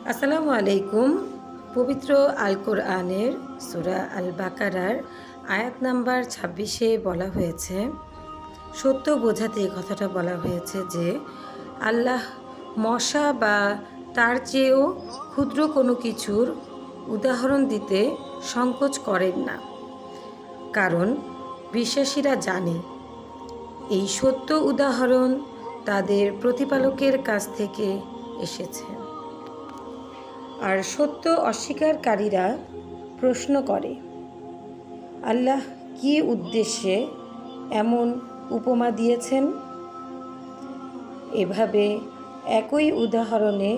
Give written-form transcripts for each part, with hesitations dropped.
আসসালামু আলাইকুম। পবিত্র আল কোরআনের সূরা আল বাকারার আয়াত নাম্বার ২৬-এ বলা হয়েছে, সত্য বোঝাতে এই কথাটা বলা হয়েছে যে আল্লাহ মশা বা তার চেয়েও ক্ষুদ্র কোনো কিছুর উদাহরণ দিতে সংকোচ করেন না, কারণ বিশ্বাসীরা জানে এই সত্য উদাহরণ তাদের প্রতিপালকের কাছ থেকে এসেছে। আর সত্য অস্বীকারীরা প্রশ্ন করে, আল্লাহ কী উদ্দেশ্যে এমন উপমা দিয়েছেন? এভাবে একই উদাহরণে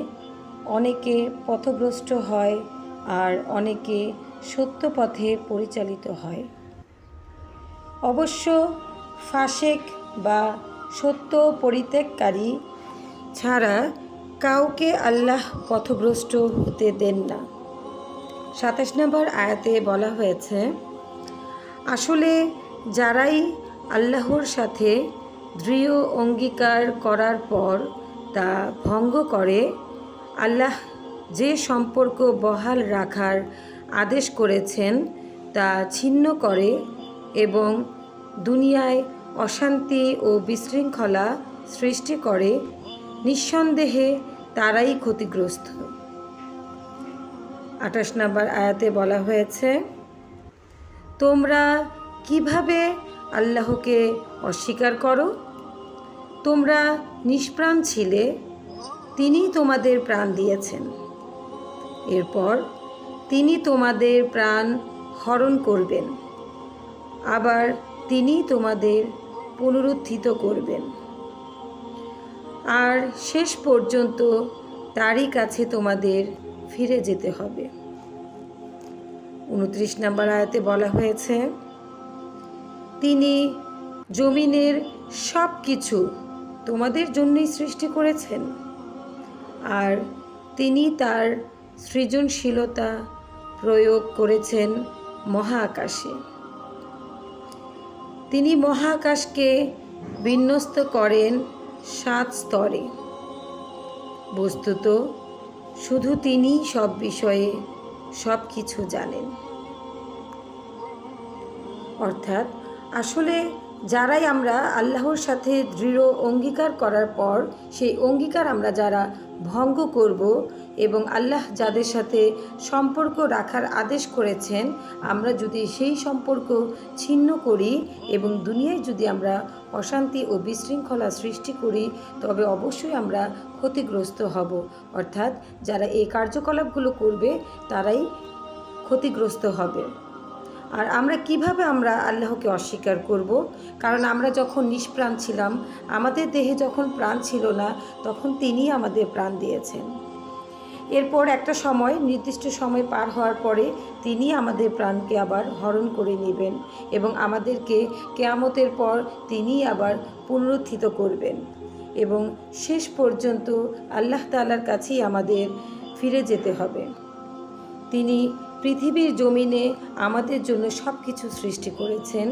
অনেকে পথভ্রষ্ট হয় আর অনেকে সত্য পথে পরিচালিত হয়। অবশ্য ফাসেক বা সত্য পরিত্যাগকারী ছাড়া কাউকে আল্লাহ পথভ্রষ্ট হতে দেন না। ২৭ নম্বর আয়াতে বলা হয়েছে, আসলে যারাই আল্লাহর সাথে দৃঢ় অঙ্গীকার করার পর তা ভঙ্গ করে, আল্লাহ যে সম্পর্ক বহাল রাখার আদেশ করেছেন তা ছিন্ন করে এবং দুনিয়ায় অশান্তি ও বিশৃঙ্খলা সৃষ্টি করে, নিঃসন্দেহে তারাই ক্ষতিগ্রস্ত। ২৮ নম্বর আয়াতে বলা হয়েছে, তোমরা কিভাবে আল্লাহকে অস্বীকার করো? তোমরা নিষ্প্রাণ ছিলে, তিনি তোমাদের প্রাণ দিয়েছেন। এরপর তিনি তোমাদের প্রাণ হরণ করবেন, আবার তিনি তোমাদের পুনরুত্থিত করবেন, আর শেষ পর্যন্ত তারই কাছে তোমাদের ফিরে যেতে হবে। ২৯ নম্বর আয়াতে বলা হয়েছে, তিনি জমিনের সব কিছু তোমাদের জন্যই সৃষ্টি করেছেন, আর তিনি তার সৃজনশীলতা প্রয়োগ করেছেন মহাকাশে। তিনি মহাকাশকে বিন্যস্ত করেন ৭ স্তরে। বস্তুত শুধু তিনিই সব বিষয়ে সব কিছু জানেন। অর্থাৎ আসলে যারাই আমরা আল্লাহর সাথে দৃঢ় অঙ্গীকার করার পর সেই অঙ্গীকার আমরা যারা ভঙ্গ করব এবং আল্লাহ যাদের সাথে সম্পর্ক রাখার আদেশ করেছেন, আমরা যদি সেই সম্পর্ক ছিন্ন করি এবং দুনিয়ায় যদি আমরা অশান্তি ও বিশৃঙ্খলা সৃষ্টি করি, তবে অবশ্যই আমরা ক্ষতিগ্রস্ত হব। অর্থাৎ যারা এই কার্যকলাপগুলো করবে তারাই ক্ষতিগ্রস্ত হবে। আর আমরা কিভাবে আল্লাহকে অস্বীকার করব? কারণ আমরা যখন নিষ্প্রাণ ছিলাম, আমাদের দেহে যখন প্রাণ ছিল না, তখন তিনিই আমাদের প্রাণ দিয়েছেন। এরপর একটা সময়, নির্দিষ্ট সময় পার হওয়ার পরে তিনি আমাদের প্রাণকে আবার হরণ করে নেবেন এবং আমাদেরকে কিয়ামতের পর তিনি আবার পুনরুত্থিত করবেন এবং শেষ পর্যন্ত আল্লাহ তাআলার কাছেই আমাদের ফিরে যেতে হবে। তিনি পৃথিবীর জমিনে আমাদের জন্য সব কিছু সৃষ্টি করেছেন।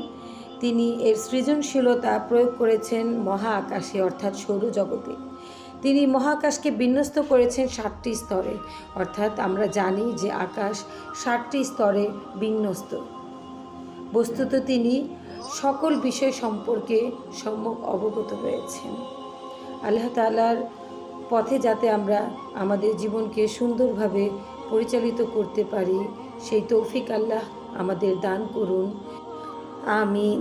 তিনি এর সৃজনশীলতা প্রয়োগ করেছেন মহাকাশে, অর্থাৎ সৌরজগতে। তিনি মহাকাশকে বিন্যস্ত করেছেন ৭টি স্তরে, অর্থাৎ আমরা জানি যে আকাশ ৭টি স্তরে বিন্যস্ত। বস্তুত তিনি সকল বিষয় সম্পর্কে সম্যক অবগত রয়েছেন। আল্লাহ তাআলার পথে যাতে আমরা আমাদের জীবনকে সুন্দরভাবে পরিচালিত করতে পারি, সেই তৌফিক আল্লাহ আমাদের দান করুন। আমিন।